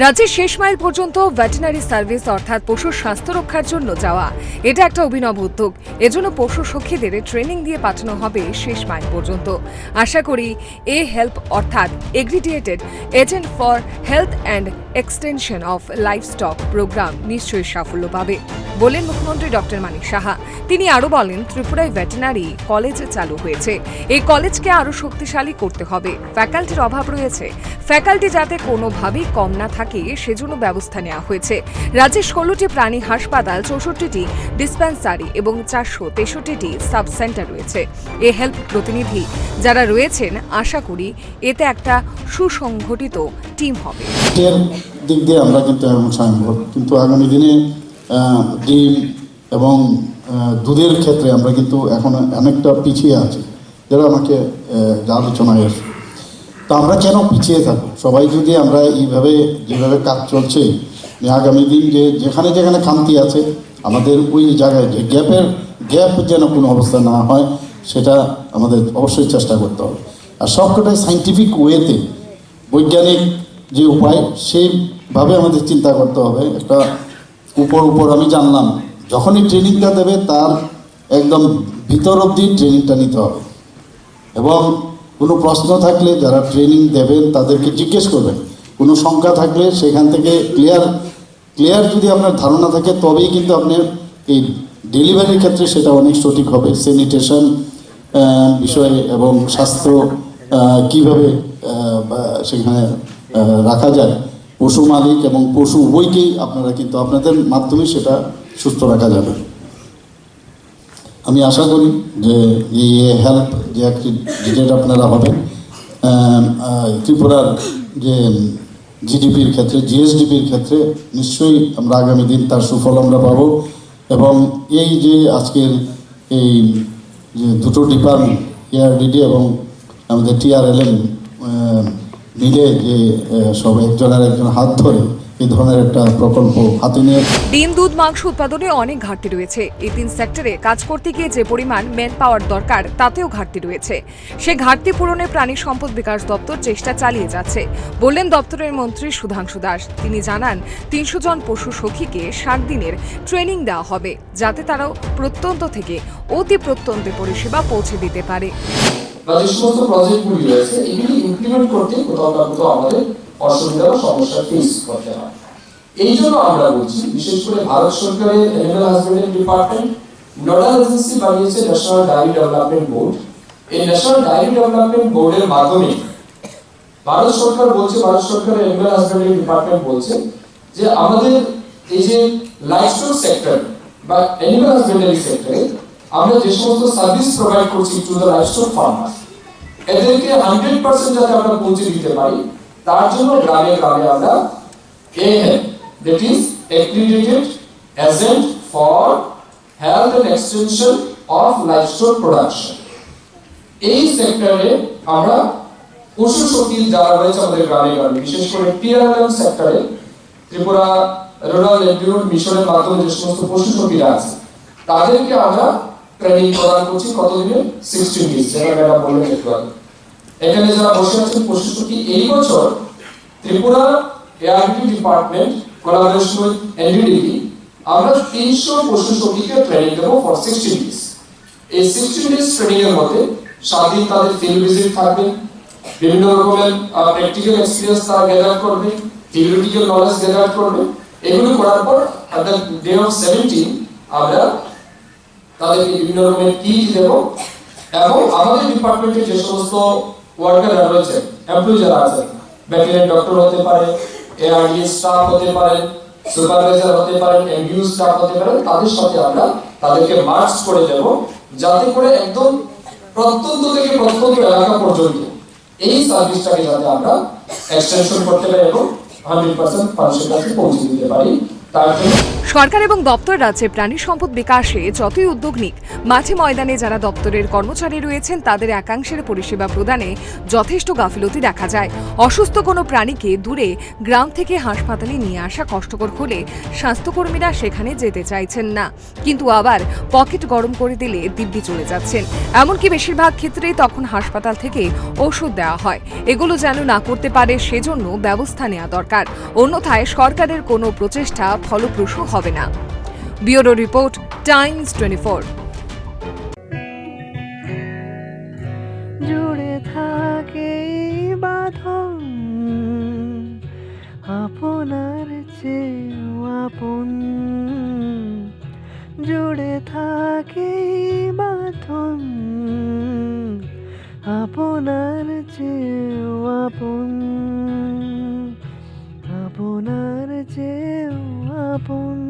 রাজ্যের শেষ মাইল পর্যন্ত ভেটেরিনারি সার্ভিস অর্থাৎ পশুর স্বাস্থ্য রক্ষার জন্য যাওয়া এটা একটা অভিনব উদ্যোগ। এজন্য পশু সখীদের ট্রেনিং দিয়ে পাঠানো হবে শেষ মাইল পর্যন্ত। আশা করি এ হেল্প অর্থাৎ accredited agent for health and extension of livestock programme নিশ্চয়ই সাফল্য পাবে বলেন মুখ্যমন্ত্রী ডক্টর মানিক সাহা। তিনি আরও বলেন, ত্রিপুরায় ভেটেরিনারি কলেজ চালু হয়েছে, এই কলেজকে আরও শক্তিশালী করতে হবে। ফ্যাকাল্টির অভাব রয়েছে, ফ্যাকাল্টি যাতে কোনোভাবেই কম না থাকে সেজন্য ব্যবস্থা নেওয়া হয়েছে। রাজ্যে 16টি প্রাণী হাসপাতাল, 64টি ডিসপেন্সারি এবং 463টি সাব সেন্টার রয়েছে। এ হেল্প প্রতিনিধি যারা রয়েছেন, আশা করি এতে একটা সুসংগঠিত টিম হবে। দিক দিয়ে আমরা কিন্তু সাংবাদ, কিন্তু আগামী দিনে ডিম এবং দুধের ক্ষেত্রে আমরা কিন্তু এখন অনেকটা পিছিয়ে আছি, যারা আমাকে আলোচনায় এসে। তো আমরা কেন পিছিয়ে থাকবো? সবাই যদি আমরা এইভাবে যেভাবে কাজ চলছে, আগামী দিন যেখানে যেখানে খামতি আছে আমাদের ওই জায়গায় যে গ্যাপ যেন কোনো অবস্থা না হয়, সেটা আমাদের অবশ্যই চেষ্টা করতে হবে। আর সবকটাই সাইন্টিফিক ওয়েতে, বৈজ্ঞানিক যে উপায় সেইভাবে আমাদের চিন্তা করতে হবে। একটা উপর আমি জানলাম, যখনই ট্রেনিংটা দেবে তার একদম ভিতর অবধি ট্রেনিংটা নিতে হবে, এবং কোনো প্রশ্ন থাকলে যারা ট্রেনিং দেবেন তাদেরকে জিজ্ঞেস করবেন। কোনো শঙ্কা থাকলে সেখান থেকে ক্লিয়ার যদি আপনার ধারণা থাকে, তবেই কিন্তু আপনি এই ডেলিভারির ক্ষেত্রে সেটা অনেক সঠিক হবে। স্যানিটেশন বিষয়ে এবং স্বাস্থ্য কীভাবে সেখানে রাখা যায়, পশু মালিক এবং পশু উভয়কেই আপনারা কিন্তু আপনাদের মাধ্যমে সেটা সুস্থ রাখা যাবে। আমি আশা করি যে এই হেল্প যে অ্যাক্টিভিটি আপনারা হবেন, ত্রিপুরার যে জিডিপির ক্ষেত্রে, জিএসডিপির ক্ষেত্রে নিশ্চয়ই আমরা আগামী দিন তার সুফল আমরা পাব। এবং এই যে আজকের এই যে দুটো ডিপার্টমেন্ট, এআরডিডি এবং আমাদের টিআরএলএম মিলে যে সব একজনের হাত ধরে এই ধরনের একটা প্রকল্প হাতে নিয়ে। ডিম, দুধ, মাংস উৎপাদনে অনেক ঘাটতি রয়েছে। এই 3 সেক্টরে কাজ করতে গিয়ে যে পরিমাণ ম্যান পাওয়ার দরকার, তাতেও ঘাটতি রয়েছে। সে ঘাটতি পূরণে প্রাণী সম্পদ বিকাশ দপ্তর চেষ্টা চালিয়ে যাচ্ছে বললেন দপ্তরের মন্ত্রী সুধাংশু দাস। তিনি জানান, 300 জন পশু সখীকে 60 দিনের ট্রেনিং দেওয়া হবে, যাতে তারাও প্রত্যন্ত থেকে অতি প্রত্যন্তে পরিষেবা পৌঁছে দিতে পারে। যে সমস্ত প্রজেক্টগুলি রয়েছে, এগুলি ইমপ্লিমেন্ট করতে কোথাও না কোথাও আমাদের অসুবিধা বা সমস্যা ফেস করতে হয়। এই জন্য আমরা বলছি, বিশেষ করে ভারত সরকারের animal husbandry department nodal agency বানিয়েছে ন্যাশনাল ডায়েরি ডেভেলপমেন্ট বোর্ড। এই ন্যাশনাল ডায়েরি ডেভেলপমেন্ট বোর্ডের মাধ্যমে ভারত সরকারের অ্যানিমাল হাজবেন্ডারি ডিপার্টমেন্ট বলছে যে আমাদের এই যে লাইভস্টক সেক্টর বা অ্যানিমাল হাজবেন্ডারি সেক্টরে আমরা যে সমস্ত সার্ভিস প্রোভাইড করছি টু দ্য লাইভস্টক ফার্মার্স, এদেরকে 100% যাতে আমরা পৌঁছে দিতে পারি, তার জন্য গ্রামে গ্রামে আমরা AHEP, that is Accredited Agent for Health and Extension of Livestock Production, এই সেক্টরে আমরা পশু সখী যারা রয়েছে আমাদের গ্রামে গ্রামে, বিশেষ করে টিআরএলএম সেক্টরে ত্রিপুরা রুরাল লাইভলিহুড মিশনের মাধ্যমে যে সমস্ত পশু সখীরা আছে তাদেরকে আমরা ট্রেনিং প্রদান করছি। কতদিনে? 16 ডেজ, যেটা ম্যাডাম বললেন একটু আগে। এখানে যারা বসে আছেন পশু সখী, এই বছর Tripura ARD department collaboration with NDDB আমরা 300 পশু সখীকে ট্রেনিং দেব ফর 16 ডেজ। এই 16 ডেজ ট্রেনিং এর মধ্যে 7 দিন তাদের ফিল্ড ভিজিট থাকবে, বিভিন্ন রকমের প্র্যাকটিক্যাল এক্সপেরিয়েন্স তারা গ্যাদার করবে, থিওরিটিক্যাল নলেজ গ্যাদার করবে। এগুলো করার পর অ্যাট দ্য ডে অফ 17 আমরা তাদেরকে বিভিন্ন রকমের কিট দেব। এবং আমাদের ডিপার্টমেন্টে যে সমস্ত ওয়ার্কাররা রয়েছে, এমপ্লয়ি যারা আছে, ভেটেরিনারি ডক্টর হতে পারে, এআরডি স্টাফ হতে পারে, সুপারভাইজার হতে পারে, এমবিউ স্টাফ হতে পারে, তাদের সাথে আমরা তাদেরকে মার্চ করে দেব, যাতে করে একদম প্রত্যন্ত থেকে প্রত্যন্ত এলাকা পর্যন্ত এই সার্ভিসটাকে যাতে আমরা এক্সটেনশন করতে পারি এবং 100% মানুষের কাছে পৌঁছে দিতে পারি। তার জন্য সরকার এবং দপ্তর রাজ্যে প্রাণী সম্পদ বিকাশে যতই উদ্যোগ নিক, মাঠে ময়দানে যারা দপ্তরের কর্মচারী রয়েছেন তাদের একাংশের পরিষেবা প্রদানে যথেষ্ট গাফিলতি দেখা যায়। অসুস্থ কোনো প্রাণীকে দূরে গ্রাম থেকে হাসপাতালে নিয়ে আসা কষ্টকর হলে স্বাস্থ্যকর্মীরা সেখানে যেতে চাইছেন না, কিন্তু আবার পকেট গরম করে দিলে দিব্যি চলে যাচ্ছেন। এমনকি বেশিরভাগ ক্ষেত্রেই তখন হাসপাতাল থেকে ওষুধ দেওয়া হয়। এগুলো যেন না করতে পারে সেজন্য ব্যবস্থা নেওয়া দরকার, অন্যথায় সরকারের কোনো প্রচেষ্টা ফলপ্রসূ হবে না। Bureau report, Times 24। জুড়ে থাকে বাঁধন আপনার চেয়েও আপন, জুড়ে থাকে বাঁধন আপনার চেয়েও আপন, আপনার চেয়েও আপন।